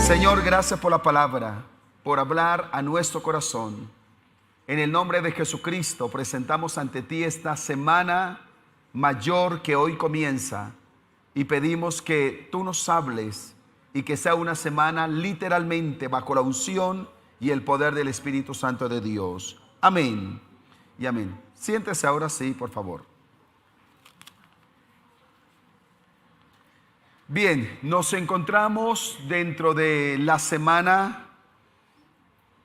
Señor, gracias por la palabra, por hablar a nuestro corazón. En el nombre de Jesucristo presentamos ante ti esta semana mayor que hoy comienza y pedimos que tú nos hables y que sea una semana literalmente bajo la unción y el poder del Espíritu Santo de Dios. Amén y amén. Siéntese ahora sí, por favor. Bien, nos encontramos dentro de la semana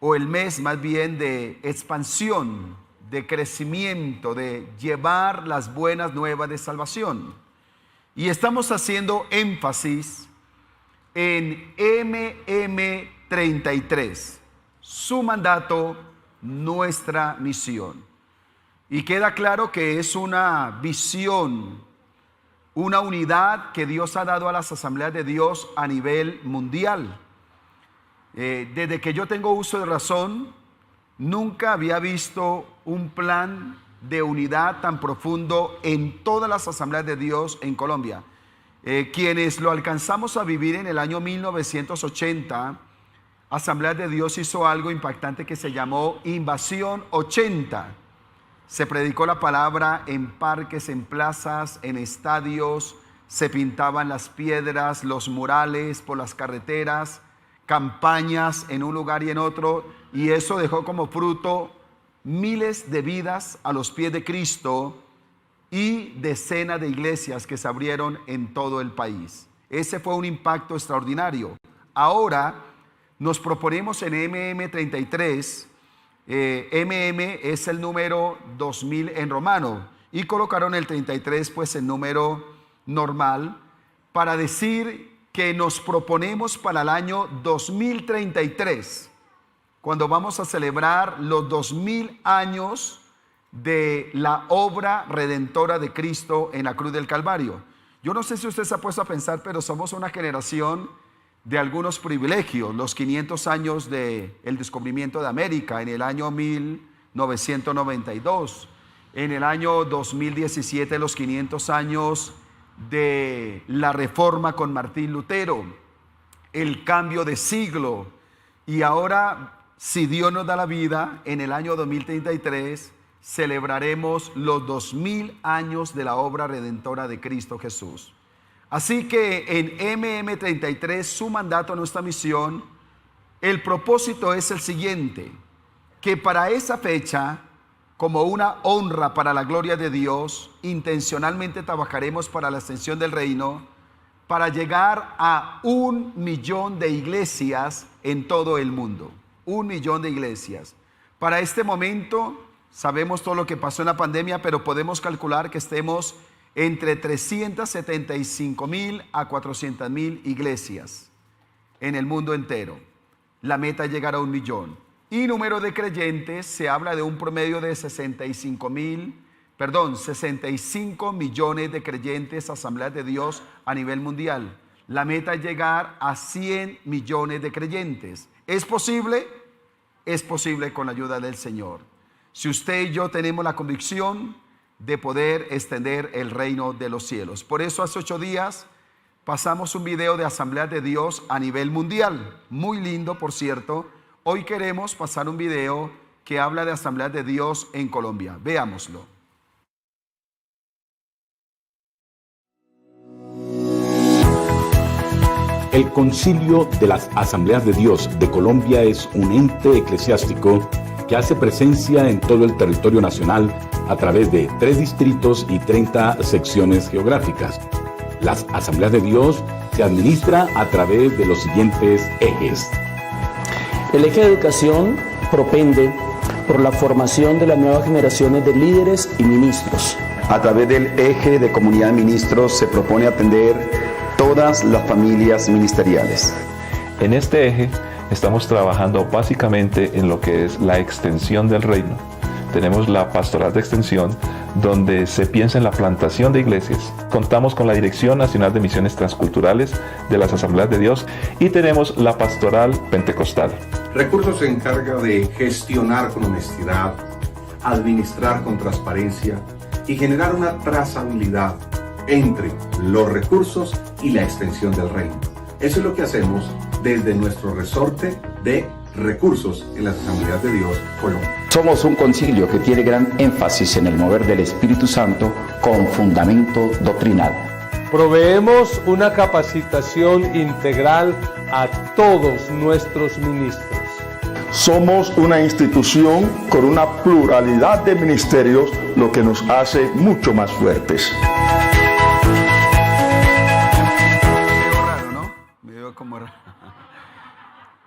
o el mes más bien de expansión, de crecimiento, de llevar las buenas nuevas de salvación. Y estamos haciendo énfasis en MM33, su mandato, nuestra misión. Y queda claro que es una visión, una unidad que Dios ha dado a las asambleas de Dios a nivel mundial. Desde que yo tengo uso de razón, nunca había visto un plan de unidad tan profundo en todas las asambleas de Dios en Colombia. Quienes lo alcanzamos a vivir en el año 1980, Asambleas de Dios hizo algo impactante que se llamó Invasión 80. Se predicó la palabra en parques, en plazas, en estadios, se pintaban las piedras, los murales por las carreteras, campañas en un lugar y en otro, y eso dejó como fruto miles de vidas a los pies de Cristo y decenas de iglesias que se abrieron en todo el país. Ese fue un impacto extraordinario. Ahora nos proponemos en MM33, MM es el número 2000 en romano, y colocaron el 33 pues en número normal, para decir que nos proponemos para el año 2033, cuando vamos a celebrar los 2000 años de la obra redentora de Cristo en la cruz del Calvario. Yo no sé si usted se ha puesto a pensar, pero somos una generación de algunos privilegios. Los 500 años del descubrimiento de América en el año 1992, en el año 2017 los 500 años de la Reforma con Martín Lutero, el cambio de siglo, y ahora, si Dios nos da la vida, en el año 2033 celebraremos los 2000 años de la obra redentora de Cristo Jesús. Así que en MM33, su mandato, nuestra misión, el propósito es el siguiente: que para esa fecha, como una honra para la gloria de Dios, intencionalmente trabajaremos para la extensión del reino, para llegar a 1 millón de iglesias en todo el mundo. 1 millón de iglesias. Para este momento, sabemos todo lo que pasó en la pandemia, pero podemos calcular que estemos entre 375,000 a 400,000 iglesias en el mundo entero. La meta es llegar a 1 millón. Y número de creyentes, se habla de un promedio de 65 millones de creyentes, asambleas de Dios a nivel mundial. La meta es llegar a 100 millones de creyentes. ¿Es posible? Es posible con la ayuda del Señor. Si usted y yo tenemos la convicción de poder extender el reino de los cielos. Por eso hace 8 días pasamos un video de Asambleas de Dios a nivel mundial. Muy lindo, por cierto. Hoy queremos pasar un video que habla de Asambleas de Dios en Colombia. Veámoslo. El Concilio de las Asambleas de Dios de Colombia es un ente eclesiástico que hace presencia en todo el territorio nacional a través de 3 distritos y 30 secciones geográficas. Las Asambleas de Dios se administra a través de los siguientes ejes. El eje de educación propende por la formación de las nuevas generaciones de líderes y ministros. A través del eje de comunidad de ministros se propone atender todas las familias ministeriales. En este eje estamos trabajando básicamente en lo que es la extensión del reino. Tenemos la pastoral de extensión, donde se piensa en la plantación de iglesias. Contamos con la Dirección Nacional de Misiones Transculturales de las Asambleas de Dios y tenemos la pastoral pentecostal. Recursos se encarga de gestionar con honestidad, administrar con transparencia y generar una trazabilidad entre los recursos y la extensión del reino. Eso es lo que hacemos desde nuestro resorte de recursos en las Asambleas de Dios, Colombia. Somos un concilio que tiene gran énfasis en el mover del Espíritu Santo con fundamento doctrinal. Proveemos una capacitación integral a todos nuestros ministros. Somos una institución con una pluralidad de ministerios, lo que nos hace mucho más fuertes. Medio raro, ¿no? Medio como raro.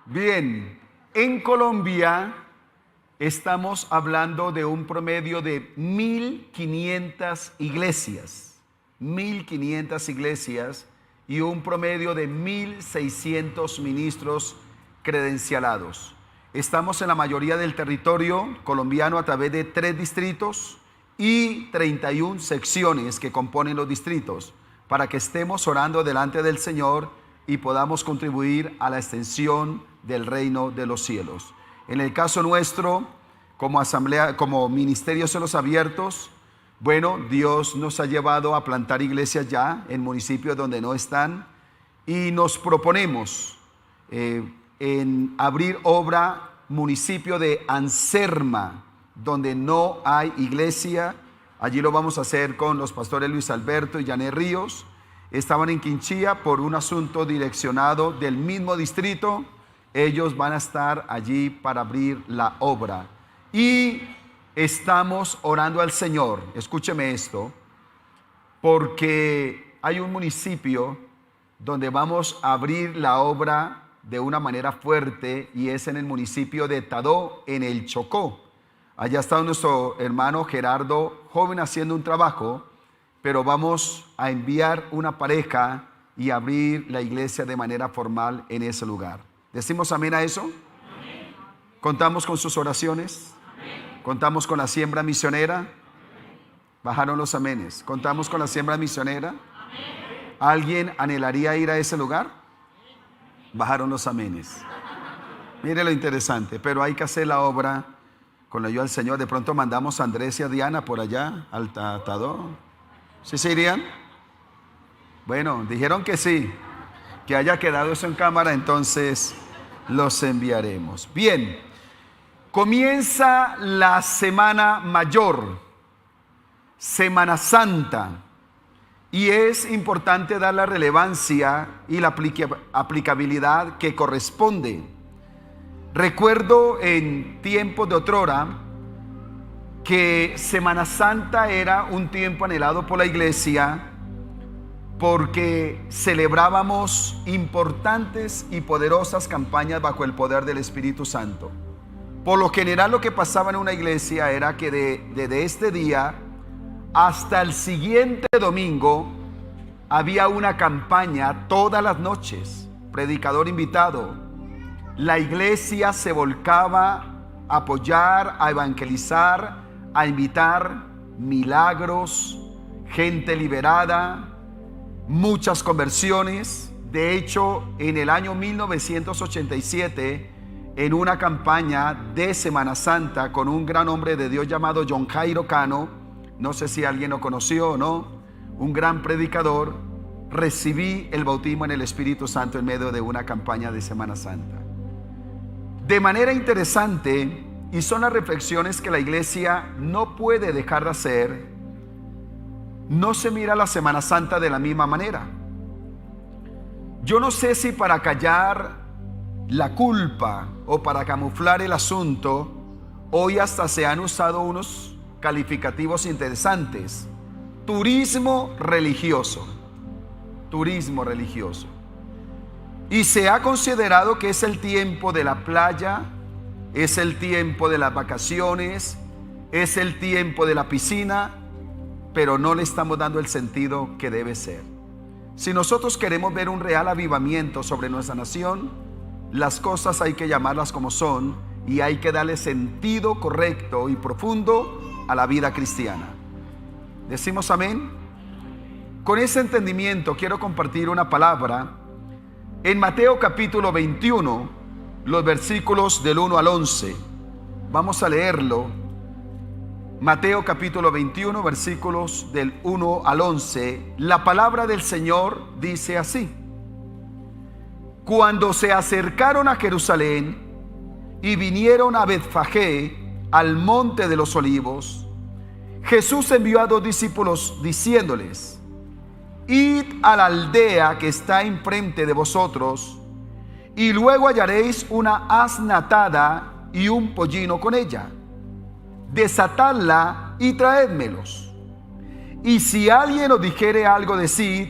Bien, en Colombia estamos hablando de un promedio de 1.500 iglesias. 1.500 iglesias y un promedio de 1.600 ministros credencialados. Estamos en la mayoría del territorio colombiano a través de 3 distritos y 31 secciones que componen los distritos, para que estemos orando delante del Señor y podamos contribuir a la extensión del reino de los cielos. En el caso nuestro, como asamblea, como Ministerio de Cielos Abiertos, bueno, Dios nos ha llevado a plantar iglesias ya en municipios donde no están, y nos proponemos en abrir obra municipio de Anserma, donde no hay iglesia. Allí lo vamos a hacer con los pastores Luis Alberto y Janet Ríos. Estaban en Quinchía por un asunto direccionado del mismo distrito. Ellos van a estar allí para abrir la obra. Y estamos orando al Señor, escúcheme esto, porque hay un municipio donde vamos a abrir la obra de una manera fuerte, y es en el municipio de Tadó, en el Chocó. Allá está nuestro hermano Gerardo, joven, haciendo un trabajo, pero vamos a enviar una pareja y abrir la iglesia de manera formal en ese lugar. ¿Decimos amén a eso? Amén. ¿Contamos con sus oraciones? Amén. ¿Contamos con la siembra misionera? Amén. Bajaron los amenes. ¿Contamos con la siembra misionera? Amén. ¿Alguien anhelaría ir a ese lugar? Bajaron los amenes. Mire lo interesante, pero hay que hacer la obra con la ayuda del Señor. De pronto mandamos a Andrés y a Diana por allá, al Tadó. ¿Sí se irían? Bueno, dijeron que sí, que haya quedado eso en cámara, entonces los enviaremos. Bien, comienza la Semana Mayor, Semana Santa. Y es importante dar la relevancia y la aplicabilidad que corresponde. Recuerdo en tiempos de otrora que Semana Santa era un tiempo anhelado por la iglesia, porque celebrábamos importantes y poderosas campañas bajo el poder del Espíritu Santo. Por lo general, lo que pasaba en una iglesia era que desde este día hasta el siguiente domingo había una campaña todas las noches, predicador invitado. La iglesia se volcaba a apoyar, a evangelizar, a invitar milagros, gente liberada, muchas conversiones. De hecho, en el año 1987, en una campaña de Semana Santa con un gran hombre de Dios llamado John Jairo Cano, no sé si alguien lo conoció o no, un gran predicador, recibí el bautismo en el Espíritu Santo en medio de una campaña de Semana Santa. De manera interesante, y son las reflexiones que la iglesia no puede dejar de hacer, no se mira la Semana Santa de la misma manera. Yo no sé si para callar la culpa o para camuflar el asunto, hoy hasta se han usado unos calificativos interesantes. Turismo religioso. Turismo religioso. Y se ha considerado que es el tiempo de la playa, es el tiempo de las vacaciones, es el tiempo de la piscina, pero no le estamos dando el sentido que debe ser. Si nosotros queremos ver un real avivamiento sobre nuestra nación, las cosas hay que llamarlas como son y hay que darle sentido correcto y profundo a la vida cristiana. ¿Decimos amén? Con ese entendimiento quiero compartir una palabra en Mateo capítulo 21, los versículos del 1 al 11. Vamos a leerlo. Mateo capítulo 21, versículos del 1 al 11. La palabra del Señor dice así: Cuando se acercaron a Jerusalén y vinieron a Betfagé, al monte de los olivos, Jesús envió a 2 discípulos diciéndoles: id a la aldea que está enfrente de vosotros, y luego hallaréis una asna atada y un pollino con ella. Desatadla y traédmelos. Y si alguien os dijere algo, decid: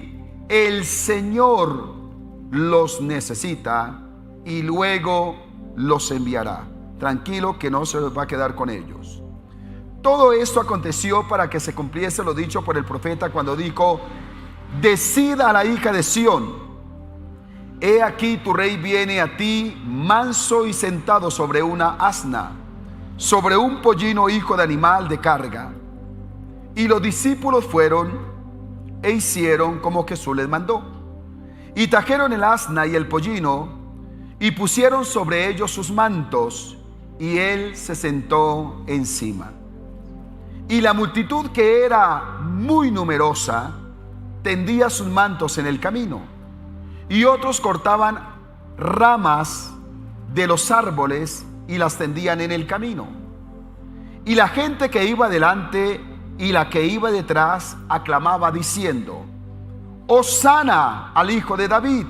el Señor los necesita, y luego los enviará. Tranquilo, que no se les va a quedar con ellos. Todo esto aconteció para que se cumpliese lo dicho por el profeta cuando dijo: decid a la hija de Sión: he aquí tu rey viene a ti, manso y sentado sobre una asna, sobre un pollino hijo de animal de carga. Y los discípulos fueron e hicieron como Jesús les mandó. Y trajeron el asna y el pollino, y pusieron sobre ellos sus mantos, y él se sentó encima. Y la multitud, que era muy numerosa, tendía sus mantos en el camino, y otros cortaban ramas de los árboles y las tendían en el camino. Y la gente que iba delante y la que iba detrás aclamaba diciendo: Hosana al Hijo de David,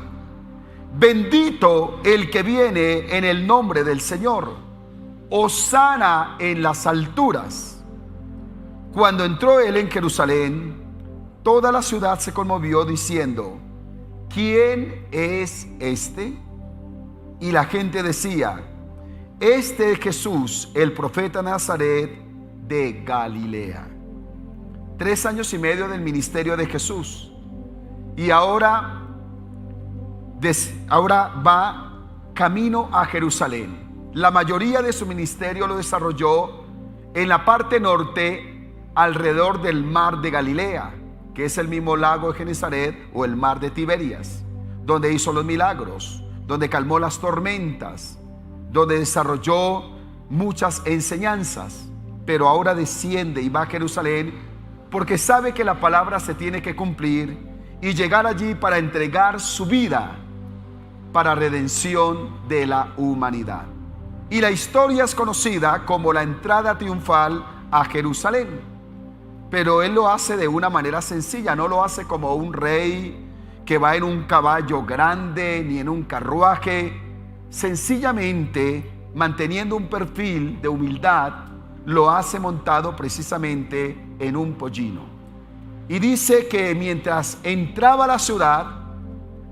bendito el que viene en el nombre del Señor, Hosana en las alturas. Cuando entró él en Jerusalén, toda la ciudad se conmovió diciendo: ¿quién es este? Y la gente decía: este es Jesús, el profeta de Nazaret de Galilea. 3 años y medio del ministerio de Jesús, y ahora va camino a Jerusalén. La mayoría de su ministerio lo desarrolló en la parte norte, alrededor del mar de Galilea, que es el mismo lago de Genesaret o el mar de Tiberias, donde hizo los milagros, donde calmó las tormentas, donde desarrolló muchas enseñanzas. Pero ahora desciende y va a Jerusalén porque sabe que la palabra se tiene que cumplir y llegar allí para entregar su vida para redención de la humanidad. Y la historia es conocida como la entrada triunfal a Jerusalén. Pero él lo hace de una manera sencilla, no lo hace como un rey que va en un caballo grande ni en un carruaje. Sencillamente, manteniendo un perfil de humildad, lo hace montado precisamente en un pollino. Y dice que mientras entraba a la ciudad,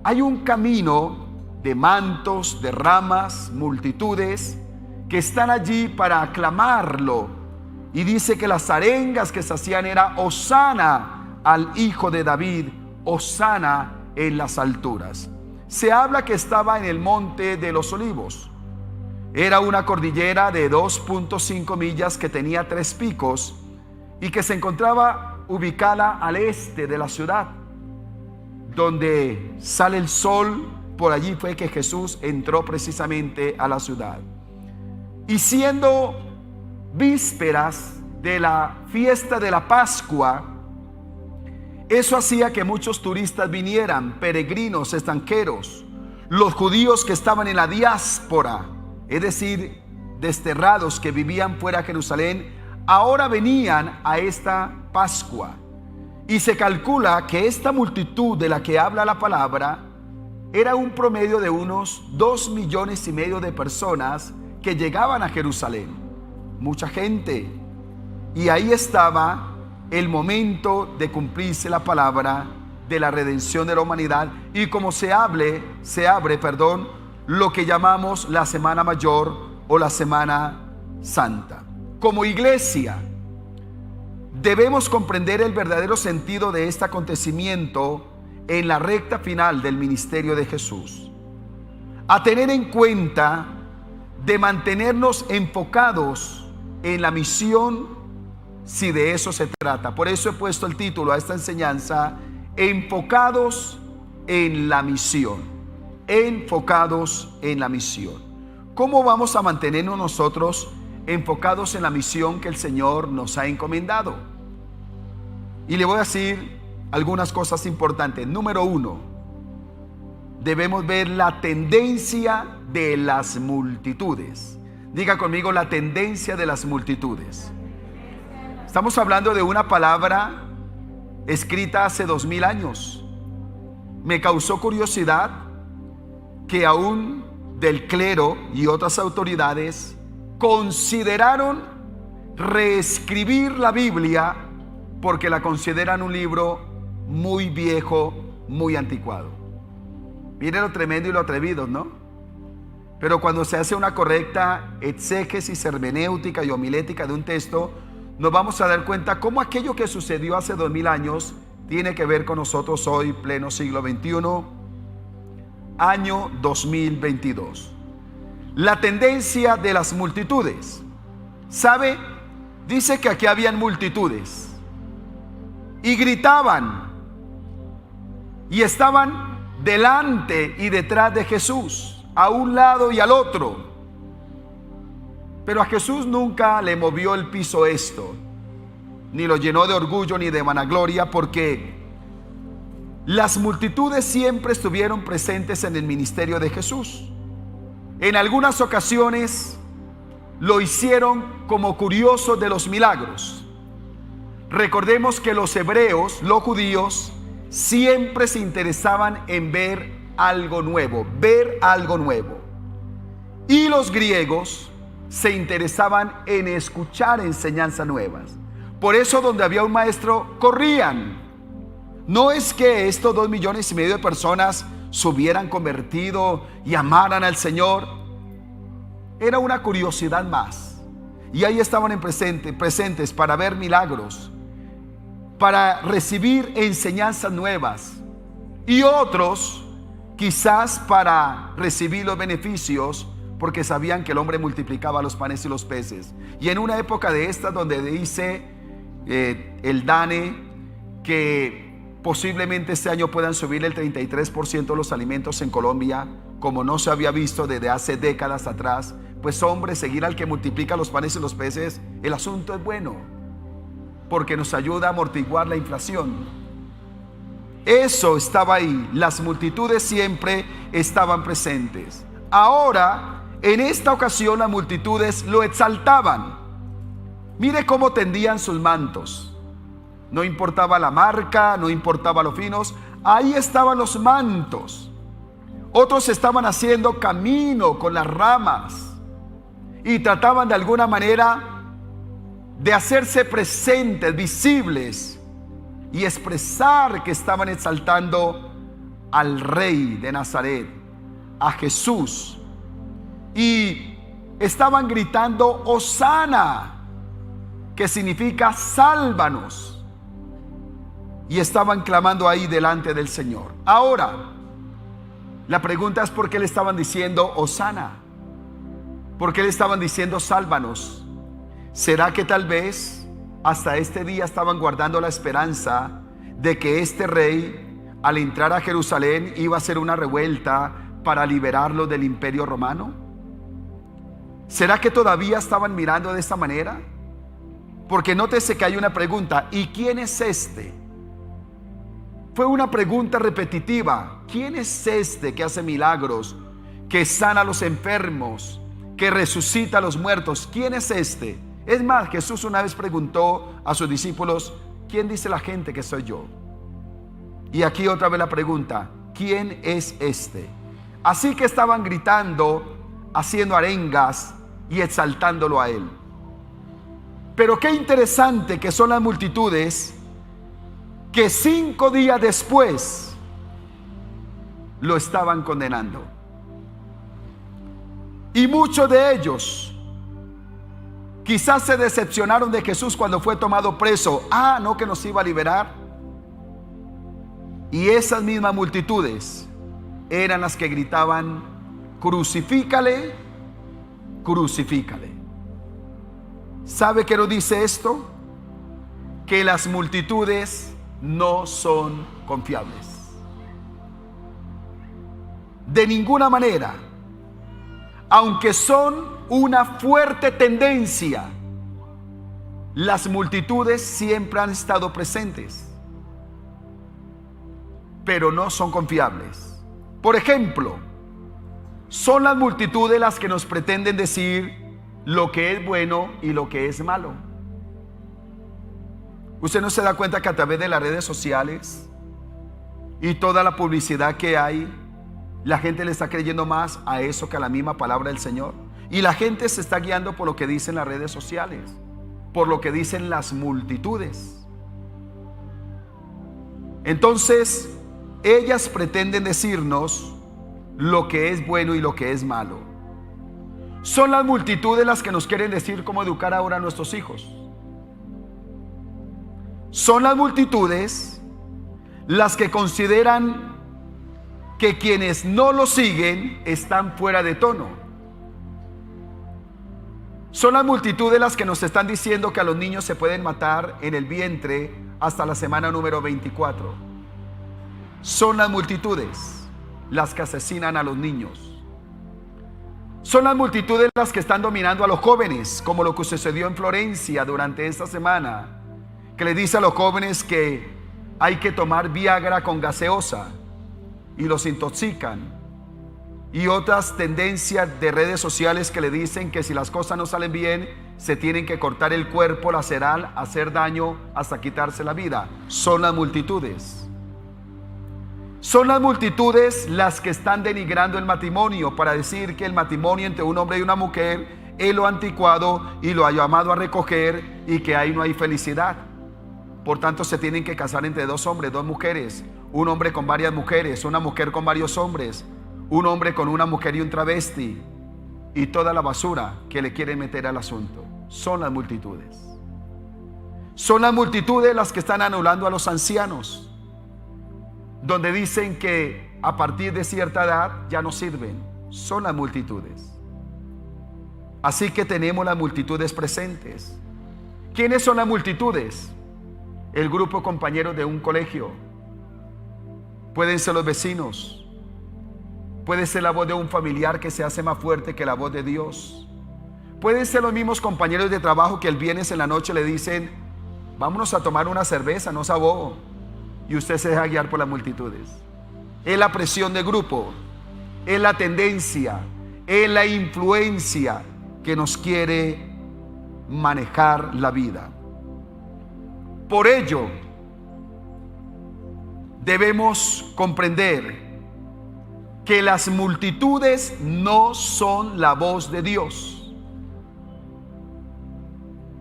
hay un camino de mantos, de ramas, multitudes que están allí para aclamarlo. Y dice que las arengas que se hacían era: Hosana al Hijo de David, Hosana en las alturas. Se habla que estaba en el monte de los olivos. Era una cordillera de 2.5 millas que tenía 3 picos y que se encontraba ubicada al este de la ciudad, donde sale el sol. Por allí fue que Jesús entró precisamente a la ciudad. Y siendo vísperas de la fiesta de la Pascua, eso hacía que muchos turistas vinieran, peregrinos, extranjeros, los judíos que estaban en la diáspora, es decir, desterrados que vivían fuera de Jerusalén, ahora venían a esta Pascua. Y se calcula que esta multitud de la que habla la palabra era un promedio de unos 2,5 millones de personas que llegaban a Jerusalén. Mucha gente. Y ahí estaba el momento de cumplirse la palabra de la redención de la humanidad. Y como se abre, lo que llamamos la Semana Mayor o la Semana Santa. Como iglesia, debemos comprender el verdadero sentido de este acontecimiento en la recta final del ministerio de Jesús. A tener en cuenta de mantenernos enfocados en la misión, si de eso se trata. Por eso he puesto el título a esta enseñanza: enfocados en la misión. Enfocados en la misión. ¿Cómo vamos a mantenernos nosotros enfocados en la misión que el Señor nos ha encomendado? Y le voy a decir algunas cosas importantes. Número 1, debemos ver la tendencia de las multitudes. Diga conmigo, la tendencia de las multitudes. Estamos hablando de una palabra escrita hace 2000 años. Me causó curiosidad que aún del clero y otras autoridades consideraron reescribir la Biblia porque la consideran un libro muy viejo, muy anticuado. Miren lo tremendo y lo atrevido, ¿no? Pero cuando se hace una correcta exégesis hermenéutica y homilética de un texto, nos vamos a dar cuenta cómo aquello que sucedió hace 2000 años tiene que ver con nosotros hoy, pleno siglo XXI, año 2022. La tendencia de las multitudes. ¿Sabe? Dice que aquí habían multitudes y gritaban y estaban delante y detrás de Jesús, a un lado y al otro. Pero a Jesús nunca le movió el piso esto, ni lo llenó de orgullo ni de vanagloria, porque las multitudes siempre estuvieron presentes en el ministerio de Jesús. En algunas ocasiones lo hicieron como curiosos de los milagros. Recordemos que los hebreos, los judíos, siempre se interesaban en ver algo nuevo. Y los griegos se interesaban en escuchar enseñanzas nuevas. Por eso donde había un maestro, corrían. No es que estos 2,5 millones de personas se hubieran convertido y amaran al Señor. Era una curiosidad más. Y ahí estaban presentes para ver milagros, para recibir enseñanzas nuevas. Y otros quizás para recibir los beneficios, porque sabían que el hombre multiplicaba los panes y los peces. Y en una época de estas donde dice el DANE que posiblemente este año puedan subir el 33% de los alimentos en Colombia, como no se había visto desde hace décadas atrás, pues hombre, seguir al que multiplica los panes y los peces, el asunto es bueno, porque nos ayuda a amortiguar la inflación. Eso estaba ahí, las multitudes siempre estaban presentes. Ahora, en esta ocasión, las multitudes lo exaltaban. Mire cómo tendían sus mantos. No importaba la marca, no importaba los finos, ahí estaban los mantos. Otros estaban haciendo camino con las ramas y trataban de alguna manera de hacerse presentes, visibles, y expresar que estaban exaltando al Rey de Nazaret, a Jesús, y estaban gritando Hosana, que significa sálvanos, y estaban clamando ahí delante del Señor. Ahora, la pregunta es: ¿por qué le estaban diciendo Hosana? ¿Por qué le estaban diciendo sálvanos? ¿Será que tal vez hasta este día estaban guardando la esperanza de que este rey, al entrar a Jerusalén, iba a hacer una revuelta para liberarlo del imperio romano? ¿Será que todavía estaban mirando de esta manera? Porque nótese que hay una pregunta: ¿y quién es este? Fue una pregunta repetitiva. ¿Quién es este que hace milagros, que sana a los enfermos, que resucita a los muertos? ¿Quién es este? Es más, Jesús una vez preguntó a sus discípulos: ¿quién dice la gente que soy yo? Y aquí otra vez la pregunta: ¿quién es este? Así que estaban gritando, haciendo arengas y exaltándolo a él. Pero qué interesante que son las multitudes que 5 días después lo estaban condenando. Y muchos de ellos quizás se decepcionaron de Jesús cuando fue tomado preso. No que nos iba a liberar. Y esas mismas multitudes eran las que gritaban: crucifícale, crucifícale. ¿Sabe qué nos dice esto? Que las multitudes no son confiables. De ninguna manera. Aunque son una fuerte tendencia, las multitudes siempre han estado presentes, pero no son confiables. Por ejemplo, son las multitudes las que nos pretenden decir lo que es bueno y lo que es malo. ¿Usted no se da cuenta que a través de las redes sociales y toda la publicidad que hay, la gente le está creyendo más a eso que a la misma palabra del Señor? Y la gente se está guiando por lo que dicen las redes sociales, por lo que dicen las multitudes. Entonces, ellas pretenden decirnos lo que es bueno y lo que es malo. Son las multitudes las que nos quieren decir cómo educar ahora a nuestros hijos. Son las multitudes las que consideran que quienes no lo siguen están fuera de tono. Son las multitudes las que nos están diciendo que a los niños se pueden matar en el vientre hasta la semana número 24. Son las multitudes las que asesinan a los niños. Son las multitudes las que están dominando a los jóvenes, como lo que sucedió en Florencia durante esta semana, que le dice a los jóvenes que hay que tomar Viagra con gaseosa y los intoxican. Y otras tendencias de redes sociales que le dicen que si las cosas no salen bien, se tienen que cortar el cuerpo, lacerar, hacer daño hasta quitarse la vida. Son las multitudes. Son las multitudes las que están denigrando el matrimonio para decir que el matrimonio entre un hombre y una mujer es lo anticuado y lo ha llamado a recoger y que ahí no hay felicidad. Por tanto, se tienen que casar entre dos hombres, dos mujeres, un hombre con varias mujeres, una mujer con varios hombres, un hombre con una mujer y un travesti, y toda la basura que le quieren meter al asunto. Son las multitudes. Son las multitudes las que están anulando a los ancianos, donde dicen que a partir de cierta edad ya no sirven. Son las multitudes. Así que tenemos las multitudes presentes. ¿Quiénes son las multitudes? El grupo compañero de un colegio. Pueden ser los vecinos. Puede ser la voz de un familiar que se hace más fuerte que la voz de Dios. Pueden ser los mismos compañeros de trabajo que el viernes en la noche le dicen: vámonos a tomar una cerveza, no sea bobo. Y usted se deja guiar por las multitudes. Es la presión de grupo, es la tendencia, es la influencia que nos quiere manejar la vida. Por ello, debemos comprender que las multitudes no son la voz de Dios.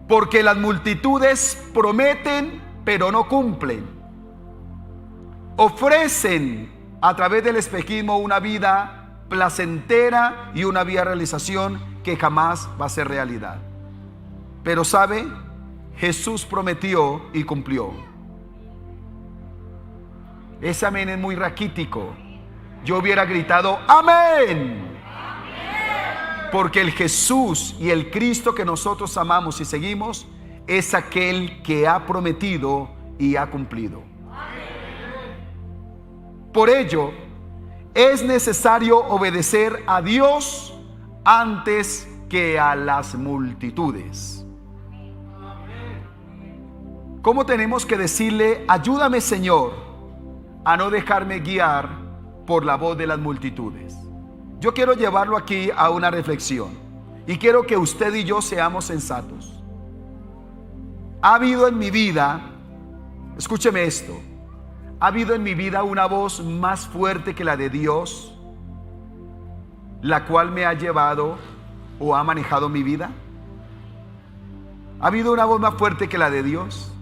Porque las multitudes prometen, pero no cumplen. Ofrecen a través del espejismo una vida placentera y una vida de realización que jamás va a ser realidad. Pero ¿sabe? Jesús prometió y cumplió. Ese amén es muy raquítico. Yo hubiera gritado amén. Porque el Jesús y el Cristo que nosotros amamos y seguimos es aquel que ha prometido y ha cumplido. Por ello, es necesario obedecer a Dios antes que a las multitudes. ¿Cómo tenemos que decirle: ayúdame, Señor, a no dejarme guiar por la voz de las multitudes? Yo quiero llevarlo aquí a una reflexión y quiero que usted y yo seamos sensatos. Ha habido en mi vida, escúcheme esto, ha habido en mi vida una voz más fuerte que la de Dios, la cual me ha llevado o ha manejado mi vida. ¿Ha habido una voz más fuerte que la de Dios?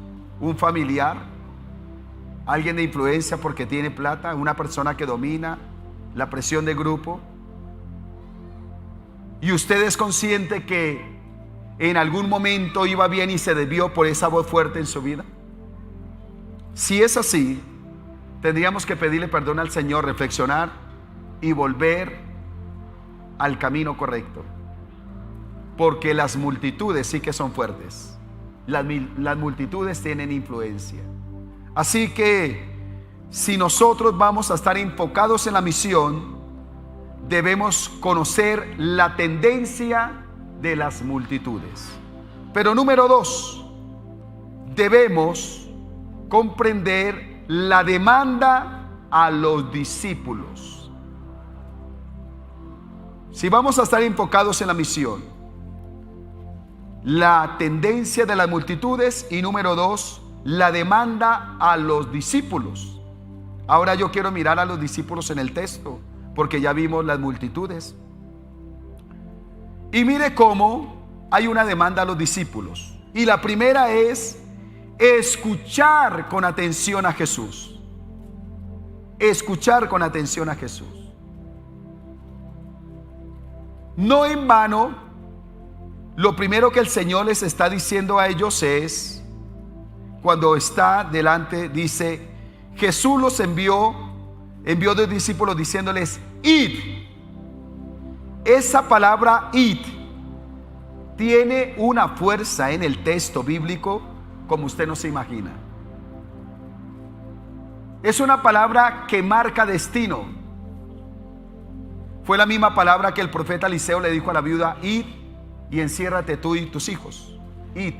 ¿Un familiar? ¿Alguien de influencia porque tiene plata? ¿Una persona que domina la presión de grupo? ¿Y usted es consciente que en algún momento iba bien y se desvió por esa voz fuerte en su vida? Si es así, tendríamos que pedirle perdón al Señor, reflexionar y volver al camino correcto. Porque las multitudes sí que son fuertes. Las multitudes tienen influencia. Así que si nosotros vamos a estar enfocados en la misión, debemos conocer la tendencia de las multitudes. Pero número 2, debemos comprender la demanda a los discípulos. Si vamos a estar enfocados en la misión, la tendencia de las multitudes y número 2, la demanda a los discípulos. Ahora yo quiero mirar a los discípulos en el texto, porque ya vimos las multitudes. Y mire cómo hay una demanda a los discípulos. Y la primera es escuchar con atención a Jesús. Escuchar con atención a Jesús. No en vano, lo primero que el Señor les está diciendo a ellos es, cuando está delante, dice, Jesús los envió 2 discípulos diciéndoles, id. Esa palabra id tiene una fuerza en el texto bíblico como usted no se imagina. Es una palabra que marca destino. Fue la misma palabra que el profeta Eliseo le dijo a la viuda, id y enciérrate tú y tus hijos. Id.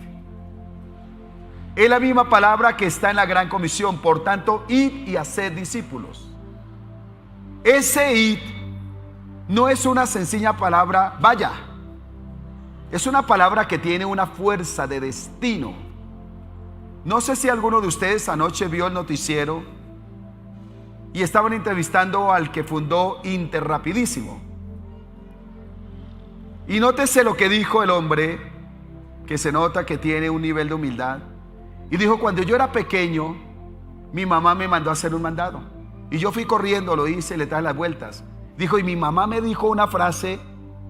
Es la misma palabra que está en la gran comisión. Por tanto, id y haced discípulos. Ese id no es una sencilla palabra, vaya. Es una palabra que tiene una fuerza de destino. No sé si alguno de ustedes anoche vio el noticiero y estaban entrevistando al que fundó Interrapidísimo. Y nótese lo que dijo el hombre, que se nota que tiene un nivel de humildad. Y dijo, cuando yo era pequeño, mi mamá me mandó a hacer un mandado. Y yo fui corriendo, lo hice, le traje las vueltas. Dijo, y mi mamá me dijo una frase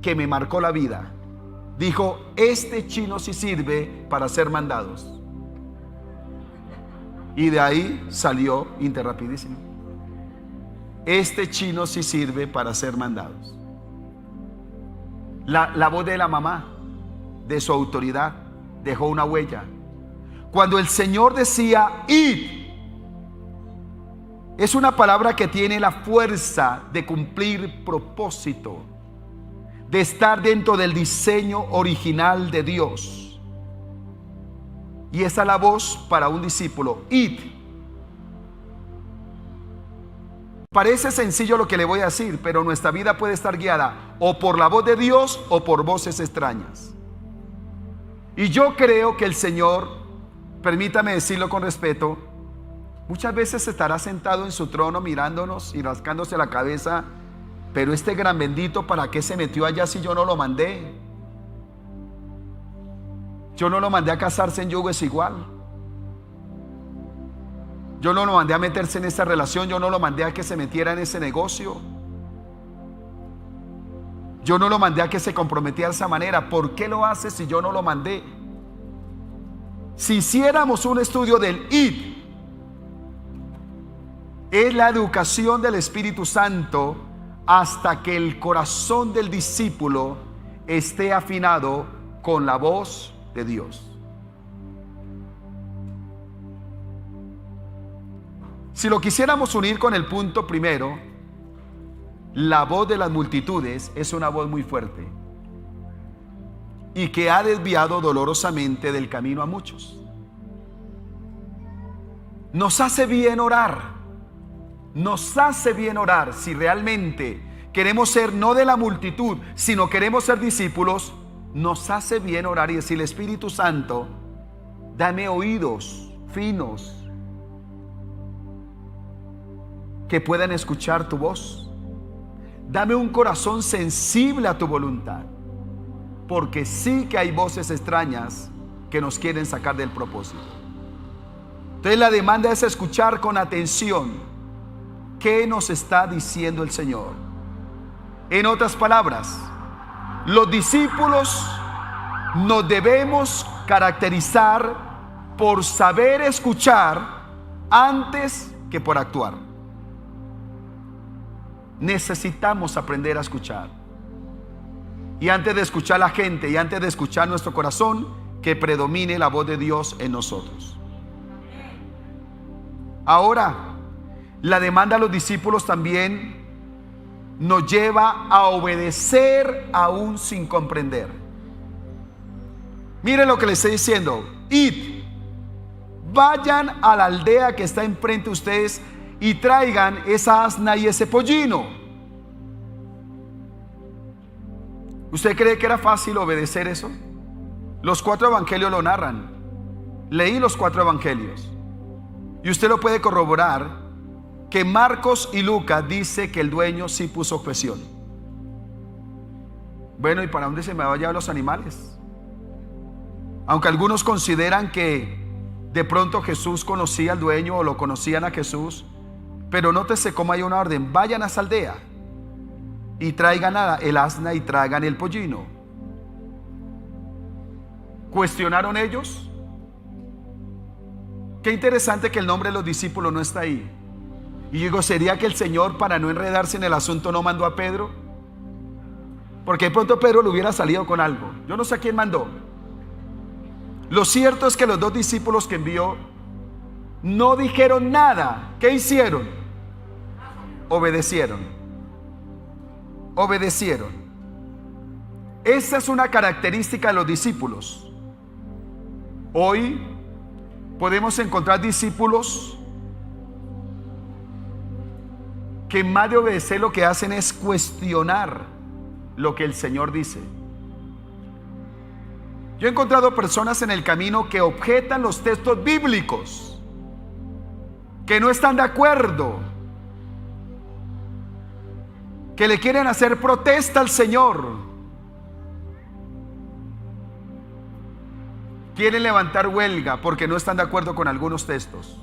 que me marcó la vida. Dijo, este chino sí sirve para hacer mandados. Y de ahí salió Interrapidísimo. Este chino sí sirve para hacer mandados. La voz de la mamá, de su autoridad, dejó una huella. Cuando el Señor decía, id, es una palabra que tiene la fuerza de cumplir propósito, de estar dentro del diseño original de Dios. Y esa es la voz para un discípulo, id. Parece sencillo lo que le voy a decir, pero nuestra vida puede estar guiada o por la voz de Dios o por voces extrañas. Y yo creo que el Señor, permítame decirlo con respeto, muchas veces estará sentado en su trono mirándonos y rascándose la cabeza, pero este gran bendito, ¿para qué se metió allá si yo no lo mandé? Yo no lo mandé a casarse en yugo desigual. Yo no lo mandé a meterse en esa relación. Yo no lo mandé a que se metiera en ese negocio. Yo no lo mandé a que se comprometiera de esa manera. ¿Por qué lo hace si yo no lo mandé? Si hiciéramos un estudio del id, es la educación del Espíritu Santo hasta que el corazón del discípulo esté afinado con la voz de Dios. Si lo quisiéramos unir con el punto primero, la voz de las multitudes es una voz muy fuerte y que ha desviado dolorosamente del camino a muchos. Nos hace bien orar. Nos hace bien orar si realmente queremos ser no de la multitud, sino queremos ser discípulos. Nos hace bien orar y decirle, Espíritu Santo, dame oídos finos que puedan escuchar tu voz. Dame un corazón sensible a tu voluntad, porque sí que hay voces extrañas que nos quieren sacar del propósito. Entonces la demanda es escuchar con atención qué nos está diciendo el Señor. En otras palabras, los discípulos nos debemos caracterizar por saber escuchar antes que por actuar. Necesitamos aprender a escuchar. Y antes de escuchar a la gente y antes de escuchar nuestro corazón, que predomine la voz de Dios en nosotros. Ahora, la demanda a los discípulos también nos lleva a obedecer aún sin comprender. Miren lo que les estoy diciendo. Id, vayan a la aldea que está enfrente de ustedes y traigan esa asna y ese pollino. ¿Usted cree que era fácil obedecer eso? Los 4 evangelios lo narran. Leí los 4 evangelios. Y usted lo puede corroborar que Marcos y Lucas dice que el dueño sí puso objeción. Bueno, ¿y para dónde se me van a llevar los animales? Aunque algunos consideran que de pronto Jesús conocía al dueño o lo conocían a Jesús, pero nótese cómo hay una orden: vayan a esa aldea y traigan el asna y traigan el pollino. ¿Cuestionaron ellos? Qué interesante que el nombre de los discípulos no está ahí. Y digo, ¿sería que el Señor, para no enredarse en el asunto, no mandó a Pedro? Porque de pronto Pedro le hubiera salido con algo. Yo no sé a quién mandó. Lo cierto es que los 2 discípulos que envió no dijeron nada. ¿Qué hicieron? Obedecieron. Obedecieron. Esa es una característica de los discípulos. Hoy podemos encontrar discípulos que más de obedecer lo que hacen es cuestionar lo que el Señor dice. Yo he encontrado personas en el camino que objetan los textos bíblicos, que no están de acuerdo, que le quieren hacer protesta al Señor, quieren levantar huelga porque no están de acuerdo con algunos textos.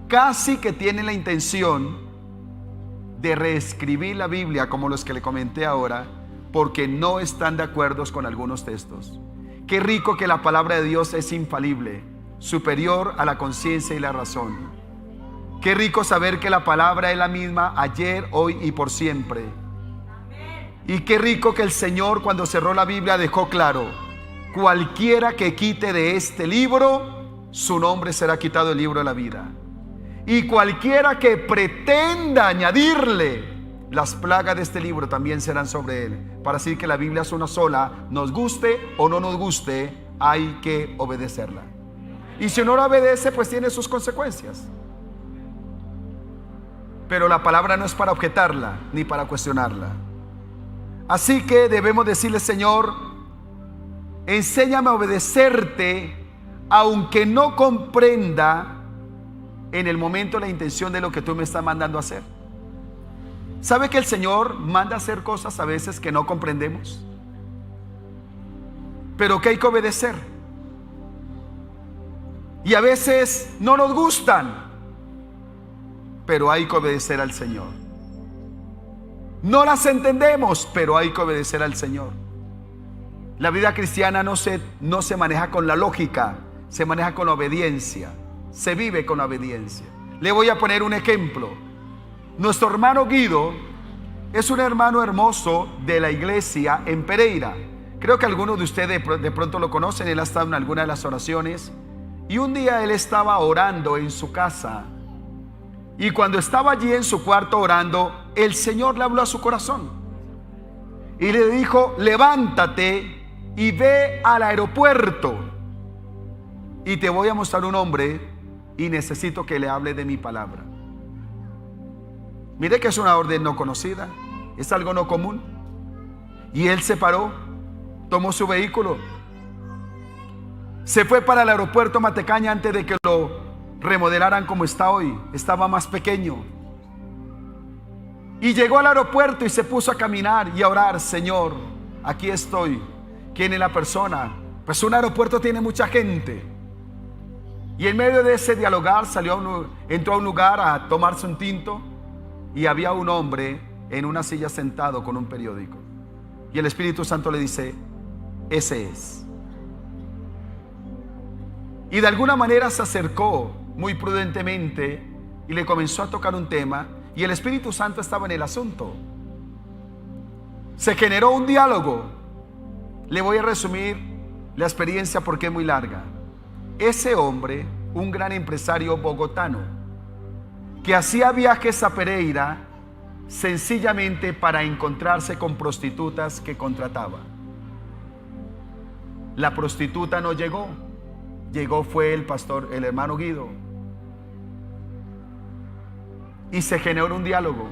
Casi que tienen la intención de reescribir la Biblia como los que le comenté ahora, porque no están de acuerdo con algunos textos. Qué rico que la palabra de Dios es infalible, superior a la conciencia y la razón. Qué rico saber que la palabra es la misma ayer, hoy y por siempre. Y qué rico que el Señor, cuando cerró la Biblia, dejó claro: cualquiera que quite de este libro, su nombre será quitado del libro de la vida. Y cualquiera que pretenda añadirle, las plagas de este libro también serán sobre él. Para decir que la Biblia es una sola, nos guste o no nos guste, hay que obedecerla. Y si uno no obedece, pues tiene sus consecuencias. Pero la palabra no es para objetarla ni para cuestionarla. Así que debemos decirle: Señor, enséñame a obedecerte, aunque no comprenda en el momento la intención de lo que tú me estás mandando a hacer. ¿Sabe que el Señor manda a hacer cosas a veces que no comprendemos? Pero que hay que obedecer. Y a veces no nos gustan, pero hay que obedecer al Señor. No las entendemos, pero hay que obedecer al Señor. La vida cristiana no se maneja con la lógica, se maneja con la obediencia. Se vive con la obediencia. Le voy a poner un ejemplo. Nuestro hermano Guido es un hermano hermoso de la iglesia en Pereira. Creo que algunos de ustedes de pronto lo conocen. Él ha estado en alguna de las oraciones. Y un día él estaba orando en su casa. Y cuando estaba allí en su cuarto orando, el Señor le habló a su corazón. Y le dijo: levántate y ve al aeropuerto. Y te voy a mostrar un hombre y necesito que le hable de mi palabra. Mire que es una orden no conocida, es algo no común. Y él se paró, tomó su vehículo, se fue para el aeropuerto Matecaña antes de que lo remodelaran como está hoy. Estaba más pequeño. Y llegó al aeropuerto y se puso a caminar y a orar: Señor, aquí estoy. ¿Quién es la persona? Pues un aeropuerto tiene mucha gente. Y en medio de ese dialogar entró a un lugar a tomarse un tinto y había un hombre en una silla sentado con un periódico. Y el Espíritu Santo le dice: ese es. Y de alguna manera se acercó muy prudentemente y le comenzó a tocar un tema, y el Espíritu Santo estaba en el asunto. Se generó un diálogo. Le voy a resumir la experiencia porque es muy larga. Ese hombre, un gran empresario bogotano, que hacía viajes a Pereira sencillamente para encontrarse con prostitutas que contrataba. La prostituta no llegó, fue el pastor, el hermano Guido, y se generó un diálogo,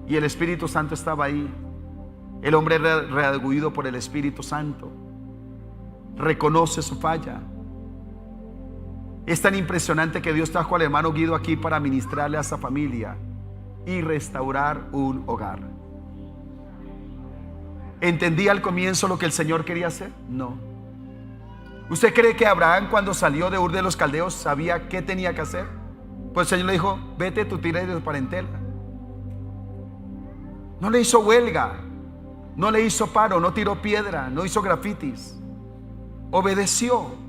y el Espíritu Santo estaba ahí. El hombre redarguido por el Espíritu Santo reconoce su falla. Es tan impresionante que Dios trajo al hermano Guido aquí para ministrarle a esa familia y restaurar un hogar. ¿Entendía al comienzo lo que el Señor quería hacer? No. ¿Usted cree que Abraham, cuando salió de Ur de los Caldeos, sabía qué tenía que hacer? Pues el Señor le dijo: vete, tu tierra y de tu parentela. No le hizo huelga, no le hizo paro, no tiró piedra, no hizo grafitis. Obedeció.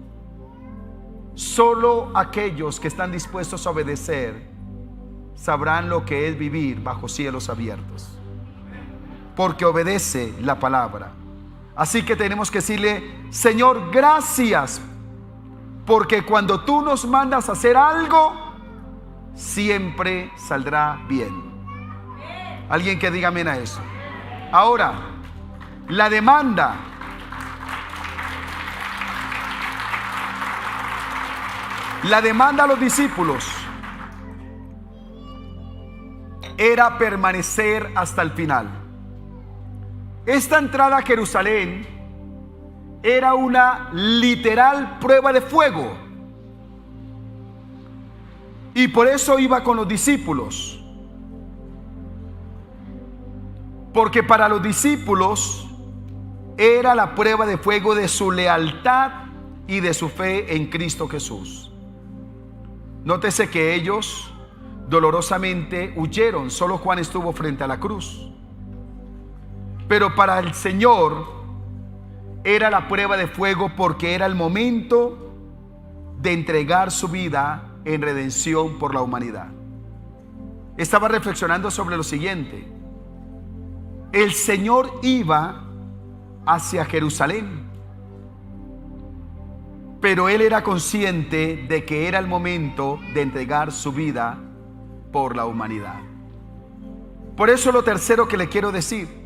Solo aquellos que están dispuestos a obedecer sabrán lo que es vivir bajo cielos abiertos, porque obedece la palabra. Así que tenemos que decirle: Señor, gracias, porque cuando tú nos mandas a hacer algo, siempre saldrá bien. Alguien que diga amén a eso. Ahora, la demanda. La demanda a los discípulos era permanecer hasta el final. Esta entrada a Jerusalén era una literal prueba de fuego. Y por eso iba con los discípulos. Porque para los discípulos era la prueba de fuego de su lealtad y de su fe en Cristo Jesús. Nótese que ellos dolorosamente huyeron. Solo Juan estuvo frente a la cruz. Pero para el Señor era la prueba de fuego, porque era el momento de entregar su vida en redención por la humanidad. Estaba reflexionando sobre lo siguiente: el Señor iba hacia Jerusalén, pero Él era consciente de que era el momento de entregar su vida por la humanidad. Por eso lo tercero que le quiero decir: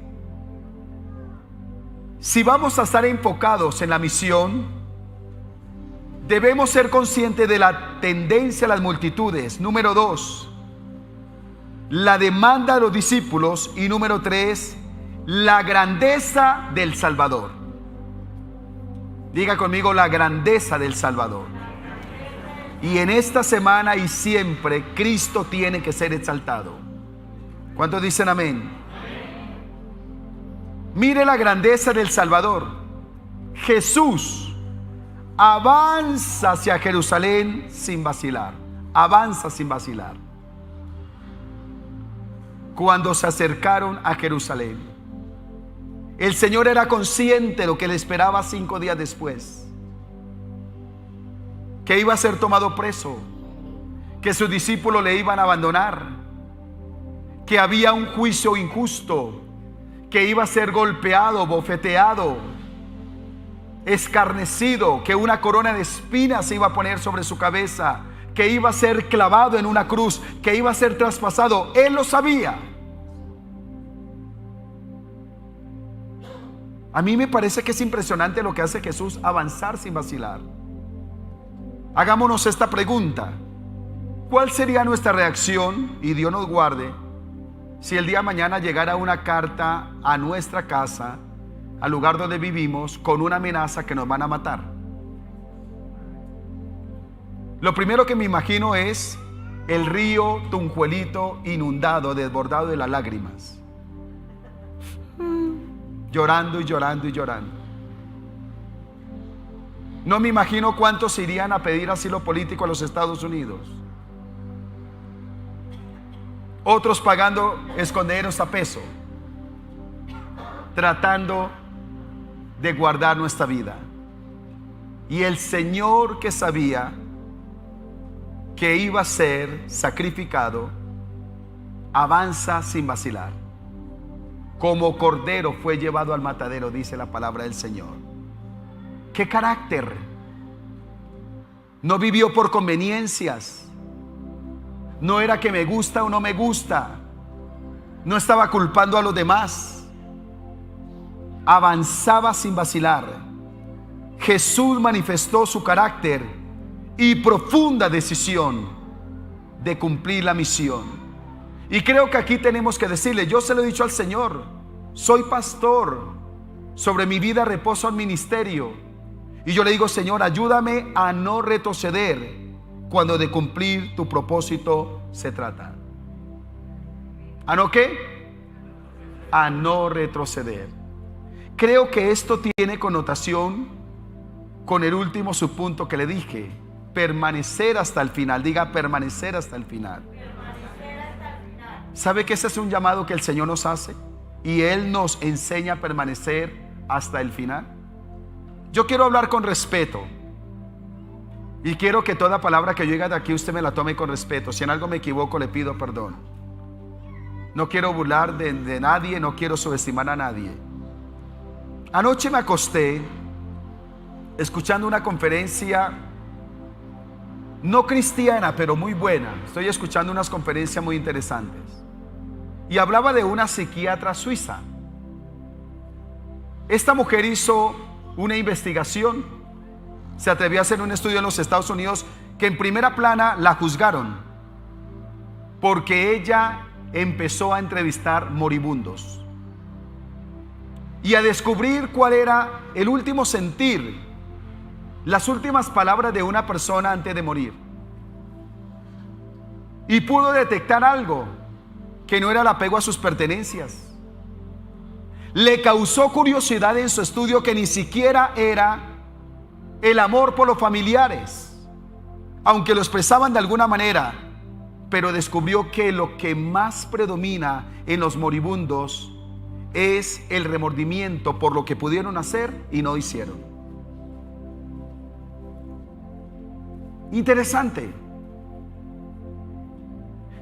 si vamos a estar enfocados en la misión, debemos ser conscientes de la tendencia a las multitudes. Número 2, la demanda de los discípulos. Y número 3, la grandeza del Salvador. Diga conmigo: la grandeza del Salvador. Y en esta semana y siempre, Cristo tiene que ser exaltado. ¿Cuántos dicen amén? Mire la grandeza del Salvador. Jesús avanza hacia Jerusalén sin vacilar. Avanza sin vacilar. Cuando se acercaron a Jerusalén, el Señor era consciente de lo que le esperaba 5 días después: que iba a ser tomado preso, que sus discípulos le iban a abandonar, que había un juicio injusto, que iba a ser golpeado, bofeteado, escarnecido, que una corona de espinas se iba a poner sobre su cabeza, que iba a ser clavado en una cruz, que iba a ser traspasado. Él lo sabía. A mí me parece que es impresionante lo que hace Jesús: avanzar sin vacilar. Hagámonos esta pregunta: ¿cuál sería nuestra reacción, y Dios nos guarde, si el día de mañana llegara una carta a nuestra casa, al lugar donde vivimos, con una amenaza que nos van a matar? Lo primero que me imagino es el río Tunjuelito inundado, desbordado de las lágrimas, llorando y llorando y llorando. No me imagino cuántos irían a pedir asilo político a los Estados Unidos. Otros pagando esconderos a peso, tratando de guardar nuestra vida. Y el Señor, que sabía que iba a ser sacrificado, avanza sin vacilar. Como cordero fue llevado al matadero, dice la palabra del Señor. ¿Qué carácter? No vivió por conveniencias. No era que me gusta o no me gusta. No estaba culpando a los demás. Avanzaba sin vacilar. Jesús manifestó su carácter y profunda decisión de cumplir la misión. Y creo que aquí tenemos que decirle: yo se lo he dicho al Señor, soy pastor, sobre mi vida reposa un ministerio. Y yo le digo, Señor, ayúdame a no retroceder cuando de cumplir tu propósito se trata. ¿A no qué? A no retroceder. Creo que esto tiene connotación con el último subpunto que le dije, permanecer hasta el final. Diga, permanecer hasta el final. ¿Sabe que ese es un llamado que el Señor nos hace? Y Él nos enseña a permanecer hasta el final. Yo quiero hablar con respeto. Y quiero que toda palabra que yo diga de aquí usted me la tome con respeto. Si en algo me equivoco, le pido perdón. No quiero burlar de nadie, no quiero subestimar a nadie. Anoche me acosté escuchando una conferencia no cristiana, pero muy buena. Estoy escuchando unas conferencias muy interesantes. Y hablaba de una psiquiatra suiza. Esta mujer hizo una investigación. Se atrevió a hacer un estudio en los Estados Unidos que en primera plana la juzgaron porque ella empezó a entrevistar moribundos y a descubrir cuál era el último sentir, las últimas palabras de una persona antes de morir. Y pudo detectar algo que no era el apego a sus pertenencias. Le causó curiosidad en su estudio que ni siquiera era el amor por los familiares, aunque lo expresaban de alguna manera, pero descubrió que lo que más predomina en los moribundos es el remordimiento por lo que pudieron hacer y no hicieron. Interesante.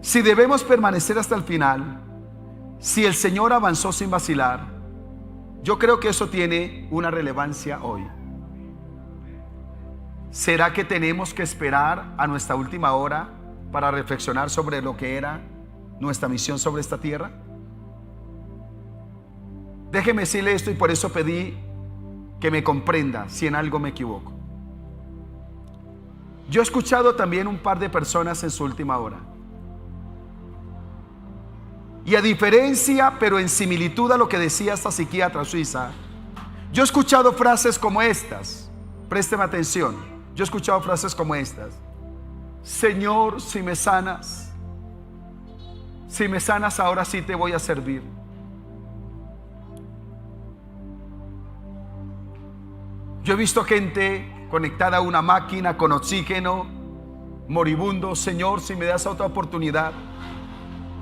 Si debemos permanecer hasta el final, si el Señor avanzó sin vacilar, yo creo que eso tiene una relevancia hoy. ¿Será que tenemos que esperar a nuestra última hora para reflexionar sobre lo que era nuestra misión sobre esta tierra? Déjeme decirle esto y por eso pedí que me comprenda si en algo me equivoco. Yo he escuchado también un par de personas en su última hora. Y a diferencia, pero en similitud a lo que decía esta psiquiatra suiza, yo he escuchado frases como estas. Présteme atención. Yo he escuchado frases como estas. Señor, si me sanas ahora sí te voy a servir. Yo he visto gente conectada a una máquina con oxígeno, moribundo. Señor, si me das otra oportunidad,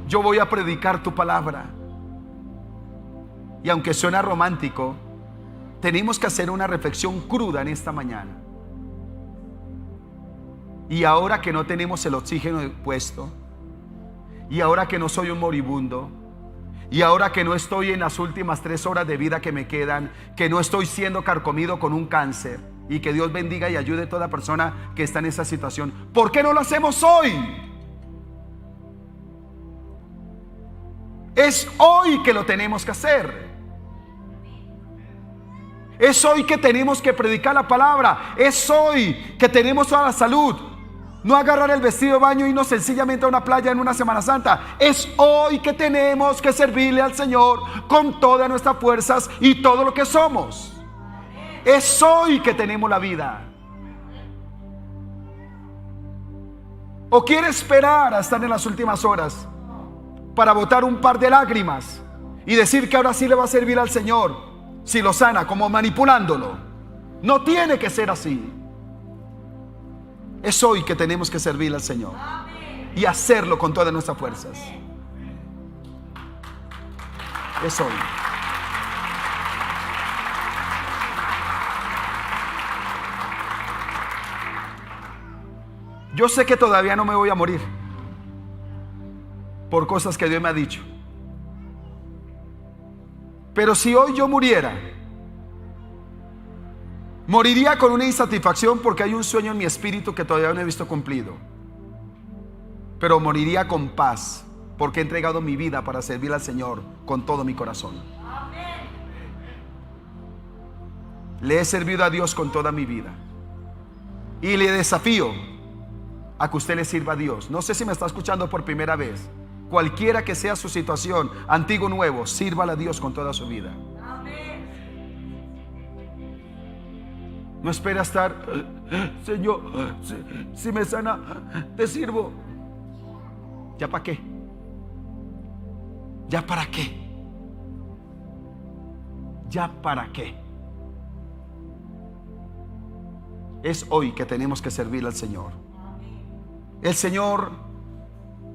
yo voy a predicar tu palabra. Y aunque suena romántico, tenemos que hacer una reflexión cruda en esta mañana. Y ahora que no tenemos el oxígeno puesto, y ahora que no soy un moribundo, y ahora que no estoy en las últimas 3 horas de vida que me quedan, que no estoy siendo carcomido con un cáncer, y que Dios bendiga y ayude a toda persona que está en esa situación, ¿por qué no lo hacemos hoy? Es hoy que lo tenemos que hacer. Es hoy que tenemos que predicar la palabra. Es hoy que tenemos toda la salud. No agarrar el vestido de baño y irnos sencillamente a una playa en una Semana Santa. Es hoy que tenemos que servirle al Señor con todas nuestras fuerzas y todo lo que somos. Es hoy que tenemos la vida. ¿O quiere esperar a estar en las últimas horas para botar un par de lágrimas y decir que ahora sí le va a servir al Señor si lo sana, como manipulándolo? No tiene que ser así. Es hoy que tenemos que servirle al Señor y hacerlo con todas nuestras fuerzas. Es hoy. Yo sé que todavía no me voy a morir por cosas que Dios me ha dicho. Pero si hoy yo muriera, moriría con una insatisfacción porque hay un sueño en mi espíritu que todavía no he visto cumplido. Pero moriría con paz porque he entregado mi vida para servir al Señor con todo mi corazón. Le he servido a Dios con toda mi vida. Y le desafío a que usted le sirva a Dios. No sé si me está escuchando por primera vez. cualquiera que sea su situación, antiguo o nuevo, sírvale a Dios con toda su vida. No espera estar, Señor, si me sana, te sirvo. ¿Ya para qué? ¿Ya para qué? ¿Ya para qué? Es hoy que tenemos que servirle al Señor. El Señor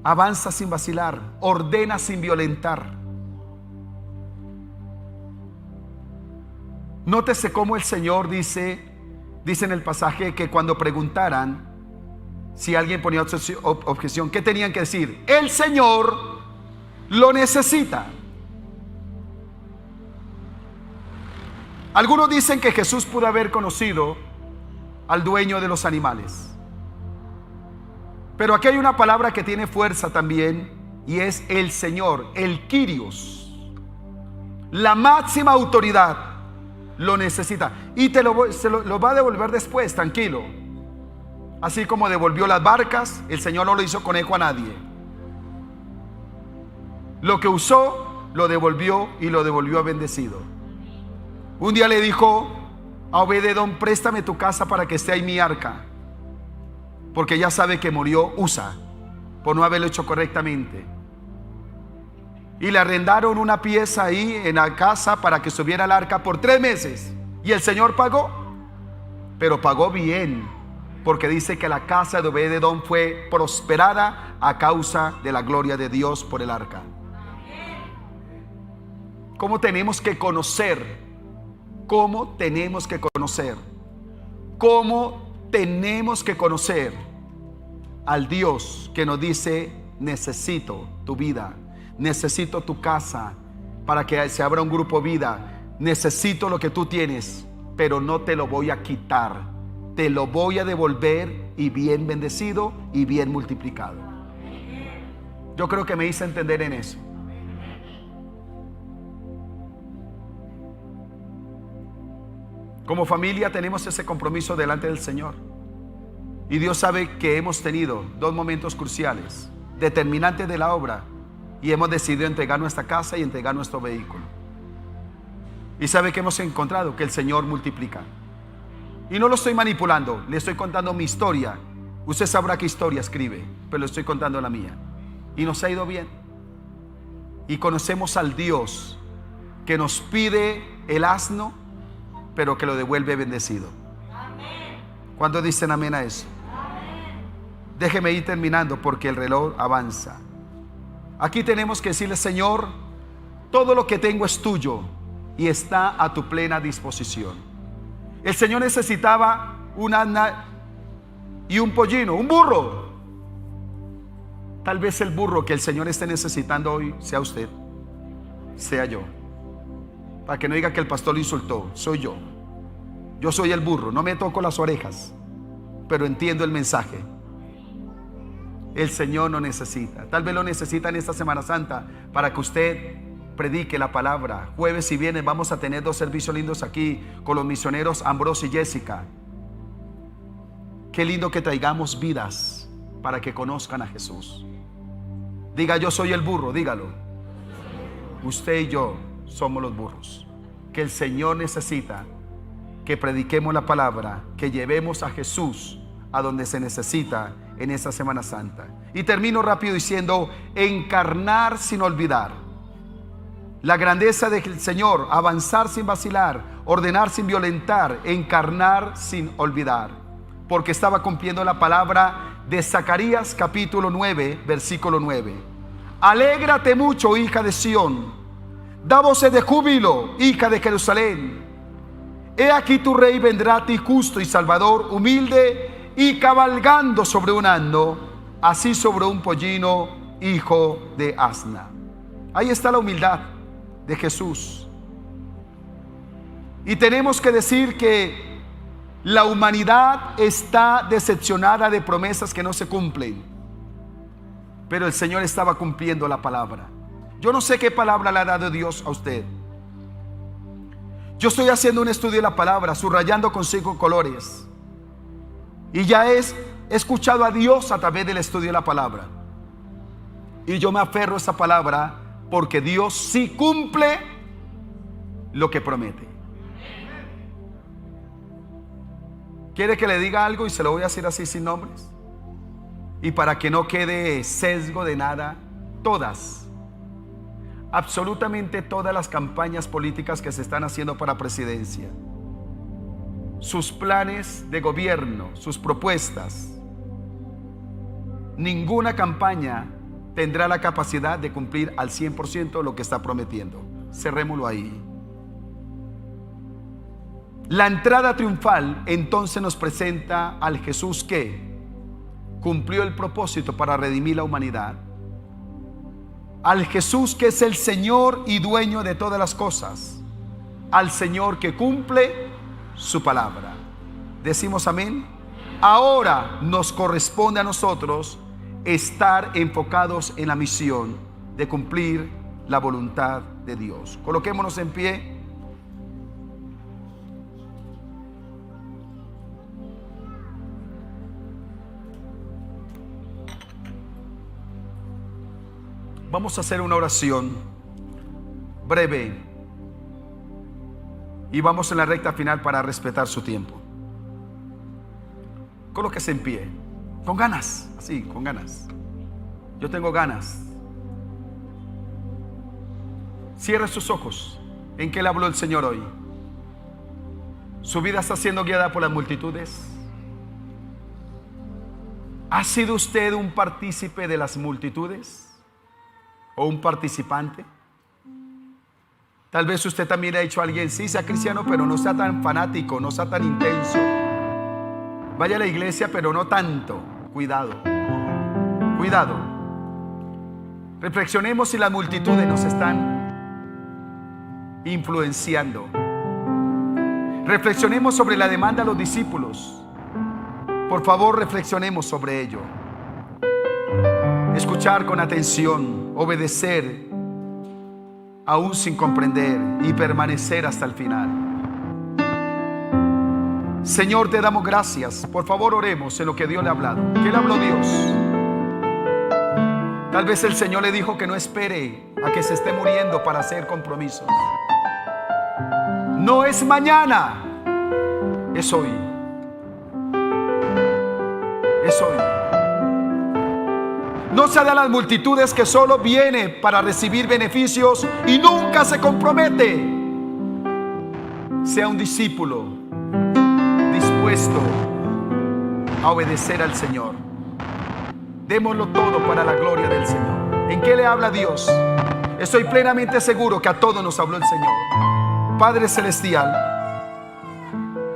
avanza sin vacilar, ordena sin violentar. Nótese cómo el Señor dice en el pasaje que cuando preguntaran si alguien ponía objeción, ¿qué tenían que decir? El Señor lo necesita. Algunos dicen que Jesús pudo haber conocido al dueño de los animales. Pero aquí hay una palabra que tiene fuerza también, y es el Señor, el Kyrios. La máxima autoridad lo necesita. Y se lo va a devolver después, tranquilo. Así como devolvió las barcas, el Señor no lo hizo conejo a nadie. Lo que usó, lo devolvió, y lo devolvió bendecido. Un día le dijo a Obed-Edom: préstame tu casa para que esté ahí mi arca, porque ya sabe que murió Usa por no haberlo hecho correctamente. Y le arrendaron una pieza ahí en la casa para que subiera el arca por 3 meses. Y el Señor pagó, pero pagó bien, porque dice que la casa de Obed-Edom fue prosperada a causa de la gloria de Dios por el arca. ¿Cómo tenemos que conocer? ¿Cómo tenemos que conocer? ¿Cómo tenemos que conocer al Dios que nos dice: necesito tu vida, necesito tu casa para que se abra un grupo vida, necesito lo que tú tienes, pero no te lo voy a quitar, te lo voy a devolver, y bien bendecido y bien multiplicado? Yo creo que me hice entender en eso. Como familia tenemos ese compromiso delante del Señor. Y Dios sabe que hemos tenido 2 momentos cruciales, determinantes de la obra, y hemos decidido entregar nuestra casa y entregar nuestro vehículo. Y sabe que hemos encontrado que el Señor multiplica. Y no lo estoy manipulando, le estoy contando mi historia. Usted sabrá qué historia escribe, pero le estoy contando la mía. Y nos ha ido bien. Y conocemos al Dios que nos pide el asno, pero que lo devuelve bendecido. ¿Cuántos dicen amén a eso? Déjeme ir terminando porque el reloj avanza. Aquí tenemos que decirle: Señor, todo lo que tengo es tuyo y está a tu plena disposición. El Señor necesitaba un asna y un pollino, un burro. Tal vez el burro que el Señor esté necesitando hoy sea usted, sea yo. Para que no diga que el pastor lo insultó, soy yo. Yo soy el burro, no me toco las orejas, pero entiendo el mensaje. El Señor no necesita. Tal vez lo necesita en esta Semana Santa para que usted predique la palabra. Jueves y viernes vamos a tener 2 servicios lindos aquí con los misioneros Ambrosio y Jessica. Qué lindo que traigamos vidas para que conozcan a Jesús. Diga: yo soy el burro, dígalo. Usted y yo somos los burros que el Señor necesita, que prediquemos la palabra, que llevemos a Jesús a donde se necesita en esta Semana Santa. Y termino rápido diciendo: encarnar sin olvidar. La grandeza del Señor: avanzar sin vacilar, ordenar sin violentar, encarnar sin olvidar. Porque estaba cumpliendo la palabra de Zacarías capítulo 9, versículo 9. Alégrate mucho, hija de Sión, da voces de júbilo, hija de Jerusalén. He aquí tu rey vendrá a ti justo y salvador, humilde y cabalgando sobre un asno, así sobre un pollino, hijo de asna. Ahí está la humildad de Jesús. Y tenemos que decir que la humanidad está decepcionada de promesas que no se cumplen, pero el Señor estaba cumpliendo la palabra. Yo no sé qué palabra le ha dado Dios a usted. Yo estoy haciendo un estudio de la palabra, subrayando con 5 colores. Y ya he escuchado a Dios a través del estudio de la palabra. Y yo me aferro a esa palabra porque Dios sí cumple lo que promete. ¿Quiere que le diga algo? Y se lo voy a decir así sin nombres. Y para que no quede sesgo de nada, absolutamente todas las campañas políticas que se están haciendo para presidencia, sus planes de gobierno, sus propuestas, ninguna campaña tendrá la capacidad de cumplir al 100% lo que está prometiendo. Cerrémoslo ahí. La entrada triunfal entonces nos presenta al Jesús que cumplió el propósito para redimir la humanidad, al Jesús que es el Señor y dueño de todas las cosas, al Señor que cumple su palabra. Decimos amén. Ahora nos corresponde a nosotros estar enfocados en la misión de cumplir la voluntad de Dios. Coloquémonos en pie. Vamos a hacer una oración breve y vamos en la recta final para respetar su tiempo. Colóquese en pie, con ganas, así, con ganas. Yo tengo ganas. Cierre sus ojos. ¿En qué le habló el Señor hoy? ¿Su vida está siendo guiada por las multitudes? ¿Ha sido usted un partícipe de las multitudes? ¿O un participante? Tal vez usted también ha dicho a alguien: sí, sea cristiano, pero no sea tan fanático, no sea tan intenso. Vaya a la iglesia, pero no tanto. Cuidado, cuidado. Reflexionemos si las multitudes nos están influenciando. Reflexionemos sobre la demanda de los discípulos. Por favor, reflexionemos sobre ello. Escuchar con atención, obedecer aún sin comprender y permanecer hasta el final. Señor, te damos gracias. Por favor, oremos en lo que Dios le ha hablado. ¿Qué le habló Dios? Tal vez el Señor le dijo que no espere a que se esté muriendo para hacer compromisos. No es mañana, es hoy. Es hoy. No sea de las multitudes que solo viene para recibir beneficios y nunca se compromete. Sea un discípulo dispuesto a obedecer al Señor. Démoslo todo para la gloria del Señor. ¿En qué le habla Dios? Estoy plenamente seguro que a todos nos habló el Señor. Padre Celestial,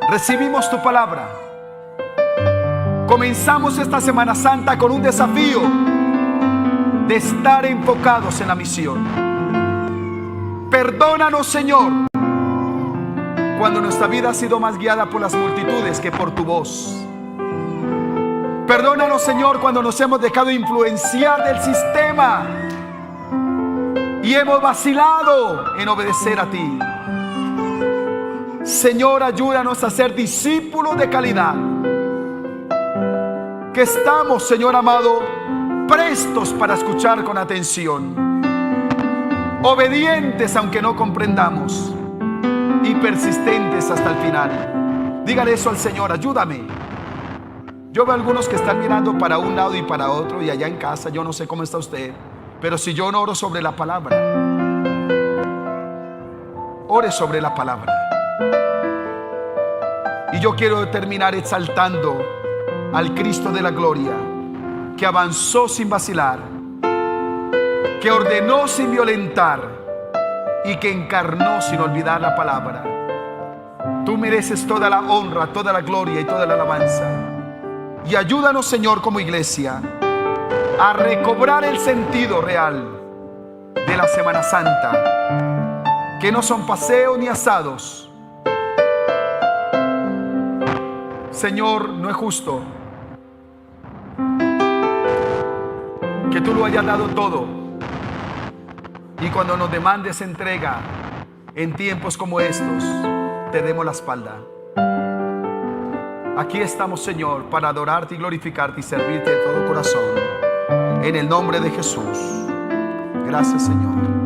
recibimos tu palabra. Comenzamos esta Semana Santa con un desafío de estar enfocados en la misión. Perdónanos, Señor, cuando nuestra vida ha sido más guiada por las multitudes que por tu voz. Perdónanos, Señor, cuando nos hemos dejado influenciar del sistema y hemos vacilado en obedecer a ti. Señor, ayúdanos a ser discípulos de calidad, que estamos, Señor amado, prestos para escuchar con atención, obedientes aunque no comprendamos y persistentes hasta el final. Dígale eso al Señor: ayúdame. Yo veo algunos que están mirando para un lado y para otro, y allá en casa yo no sé cómo está usted, pero si yo no oro sobre la palabra, ore sobre la palabra. Y yo quiero terminar exaltando al Cristo de la gloria, que avanzó sin vacilar, que ordenó sin violentar y que encarnó sin olvidar la palabra. Tú mereces toda la honra, toda la gloria y toda la alabanza. Y ayúdanos, Señor, como iglesia, a recobrar el sentido real de la Semana Santa, que no son paseos ni asados. Señor, no es justo que tú lo hayas dado todo y cuando nos demandes entrega en tiempos como estos, te demos la espalda. Aquí estamos, Señor, para adorarte y glorificarte y servirte de todo corazón. En el nombre de Jesús. Gracias, Señor.